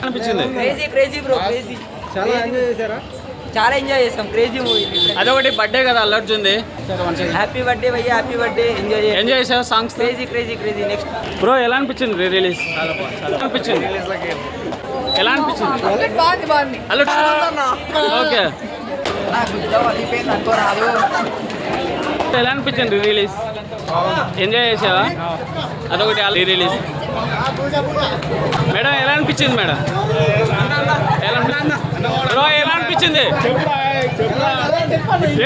అనిపించింది? Crazy bro, crazy. చాలా enjoy చేశారా? చాలా ఎంజాయ్ చేసాం. Crazy movie. అదొకటి బర్త్డే కదా అల్లు అర్జున్ది. హ్యాపీ బర్త్డే భయ్యా, హ్యాపీ బర్త్డే. ఎంజాయ్ చేసావు సాంగ్స్? క్రేజీ. నెక్స్ట్ బ్రో ఎలా అనిపించింది రీ రిలీజ్? అనిపించింది ఎలా అనిపించింది? బాగుంది. అల్లు ఓకే ఎలా అనిపించింది రీ రిలీజ్? ఎంజాయ్ చేసావా? అదొకటి రీ రిలీజ్. మేడం ఎలా అనిపించింది? మేడం బ్రో ఎలా అనిపించింది?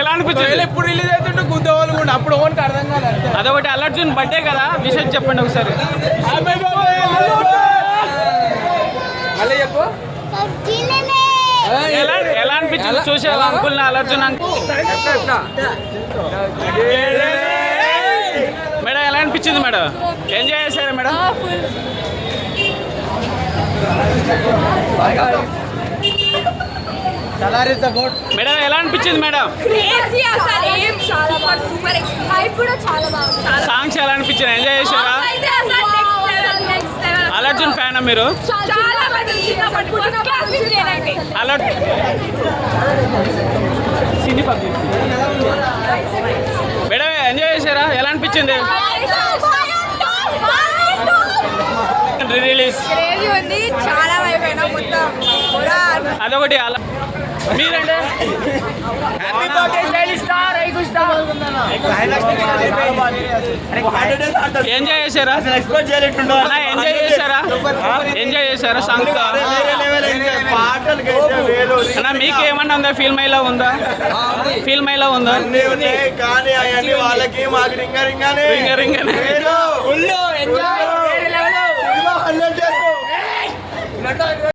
ఎలా అనిపించింది? ఎప్పుడు రిలీజ్ అవుతుంటే గుద్దవాళ్ళు కూడా అప్పుడు ఓన్కి అర్థం కాలేదు. అదొకటి అల్లు అర్జున్ బర్త్డే కదా, విషయం చెప్పండి ఒకసారి. మళ్ళీ చెప్పు. ఎలా అనిపించింది? చూసేవా uncle Allu Arjun uncle? Madam ఎలా అనిపించింది? మేడం ఎంజాయ్ చేశారా మేడం? మేడం ఎలా అనిపించింది? మేడం సాంగ్స్ ఎలా అనిపించింది? ఎంజాయ్ చేశారా? అల్లు అర్జున్ ఫ్యానా మీరు? మేడం ఎంజాయ్ చేశారా? ఎలా అనిపించింది రిలీజ్? చాలా అయిపోయినా మొత్తం అదొకటి అలా మీరంటే ఎంజాయ్ చేశారా? ఎంజాయ్ చేశారా సాంగ్? అన్నా మీకు ఏమన్నా ఉందా? ఫీల్ మైలా ఉందా? ఫీల్ మైలా ఉందా? కానీ వాళ్ళకి మాకు రింగ రింగనే